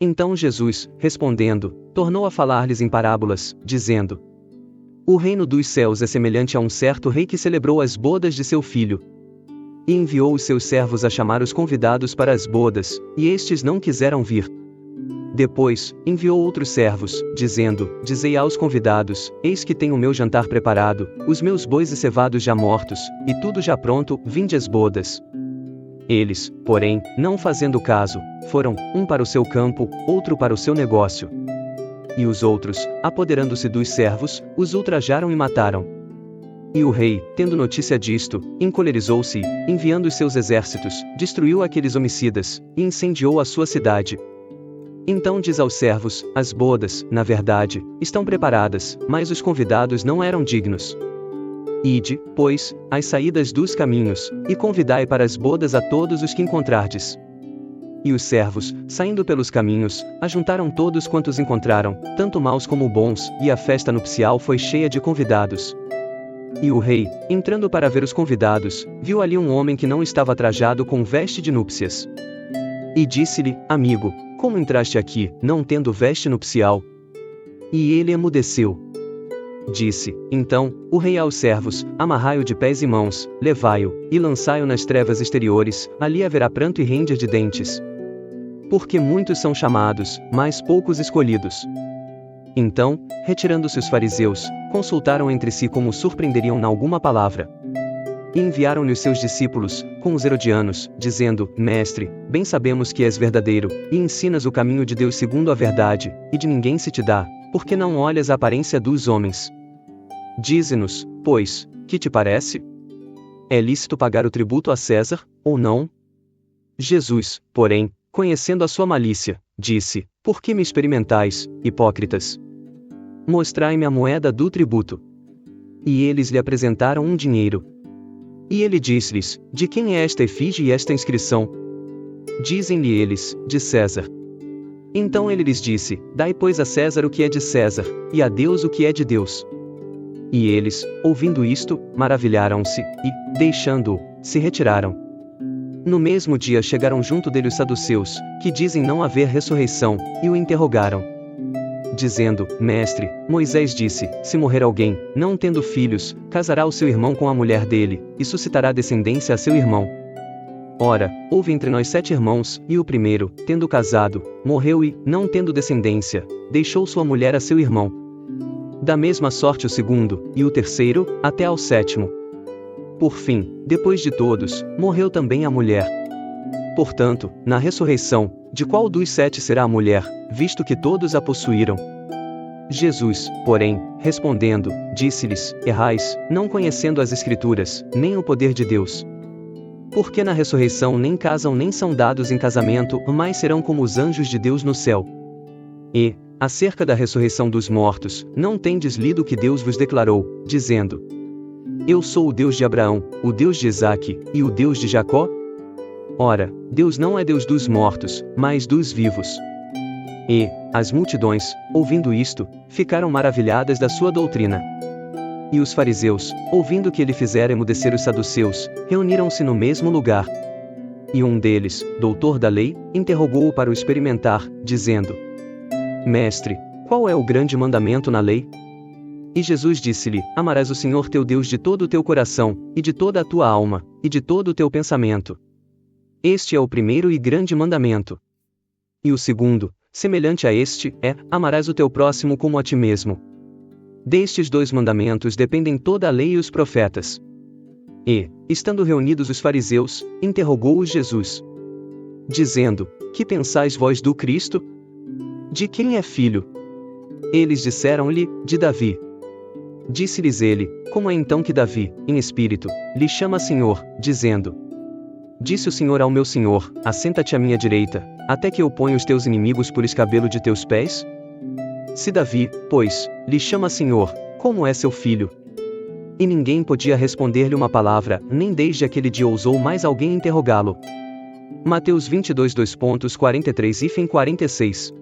Então Jesus, respondendo, tornou a falar-lhes em parábolas, dizendo: O reino dos céus é semelhante a um certo rei que celebrou as bodas de seu filho. E enviou os seus servos a chamar os convidados para as bodas, e estes não quiseram vir. Depois, enviou outros servos, dizendo: Dizei aos convidados: Eis que tenho o meu jantar preparado, os meus bois e cevados já mortos, e tudo já pronto, vinde às bodas. Eles, porém, não fazendo caso, foram, um para o seu campo, outro para o seu negócio. E os outros, apoderando-se dos servos, os ultrajaram e mataram. E o rei, tendo notícia disto, encolerizou-se e, enviando os seus exércitos, destruiu aqueles homicidas, e incendiou a sua cidade. Então diz aos servos: As bodas, na verdade, estão preparadas, mas os convidados não eram dignos. Ide, pois, às saídas dos caminhos, e convidai para as bodas a todos os que encontrardes. E os servos, saindo pelos caminhos, ajuntaram todos quantos encontraram, tanto maus como bons, e a festa nupcial foi cheia de convidados. E o rei, entrando para ver os convidados, viu ali um homem que não estava trajado com veste de núpcias. E disse-lhe: Amigo, como entraste aqui, não tendo veste nupcial? E ele emudeceu. Disse, então, o rei aos servos: Amarrai-o de pés e mãos, levai-o, e lançai-o nas trevas exteriores, ali haverá pranto e ranger de dentes. Porque muitos são chamados, mas poucos escolhidos. Então, retirando-se os fariseus, consultaram entre si como surpreenderiam na alguma palavra. E enviaram-lhe os seus discípulos, com os herodianos, dizendo: Mestre, bem sabemos que és verdadeiro, e ensinas o caminho de Deus segundo a verdade, e de ninguém se te dá, porque não olhas a aparência dos homens. Dize-nos, pois, que te parece? É lícito pagar o tributo a César, ou não? Jesus, porém, conhecendo a sua malícia, disse: Por que me experimentais, hipócritas? Mostrai-me a moeda do tributo. E eles lhe apresentaram um dinheiro. E ele disse-lhes: De quem é esta efígie e esta inscrição? Dizem-lhe eles: De César. Então ele lhes disse: Dai pois a César o que é de César, e a Deus o que é de Deus. E eles, ouvindo isto, maravilharam-se, e, deixando-o, se retiraram. No mesmo dia chegaram junto dele os saduceus, que dizem não haver ressurreição, e o interrogaram. Dizendo: Mestre, Moisés disse: Se morrer alguém, não tendo filhos, casará o seu irmão com a mulher dele, e suscitará descendência a seu irmão. Ora, houve entre nós 7 irmãos, e o primeiro, tendo casado, morreu e, não tendo descendência, deixou sua mulher a seu irmão. Da mesma sorte o segundo, e o terceiro, até ao 7º. Por fim, depois de todos, morreu também a mulher. Portanto, na ressurreição, de qual dos 7 será a mulher, visto que todos a possuíram? Jesus, porém, respondendo, disse-lhes: Errais, não conhecendo as Escrituras, nem o poder de Deus. Porque na ressurreição nem casam nem são dados em casamento, mas serão como os anjos de Deus no céu. E, acerca da ressurreição dos mortos, não tendes lido o que Deus vos declarou, dizendo: Eu sou o Deus de Abraão, o Deus de Isaque, e o Deus de Jacó? Ora, Deus não é Deus dos mortos, mas dos vivos. E, as multidões, ouvindo isto, ficaram maravilhadas da sua doutrina. E os fariseus, ouvindo que ele fizera emudecer os saduceus, reuniram-se no mesmo lugar. E um deles, doutor da lei, interrogou-o para o experimentar, dizendo: Mestre, qual é o grande mandamento na lei? E Jesus disse-lhe: Amarás o Senhor teu Deus de todo o teu coração, e de toda a tua alma, e de todo o teu pensamento. Este é o primeiro e grande mandamento. E o segundo, semelhante a este, é: Amarás o teu próximo como a ti mesmo. Destes 2 mandamentos dependem toda a lei e os profetas. E, estando reunidos os fariseus, interrogou-os Jesus, dizendo: Que pensais vós do Cristo? De quem é filho? Eles disseram-lhe: De Davi. Disse-lhes ele: Como é então que Davi, em espírito, lhe chama Senhor, dizendo: Disse o Senhor ao meu Senhor: Assenta-te à minha direita, até que eu ponha os teus inimigos por escabelo de teus pés? Se Davi, pois, lhe chama Senhor, como é seu filho? E ninguém podia responder-lhe uma palavra, nem desde aquele dia ousou mais alguém interrogá-lo. Mateus 22:43-46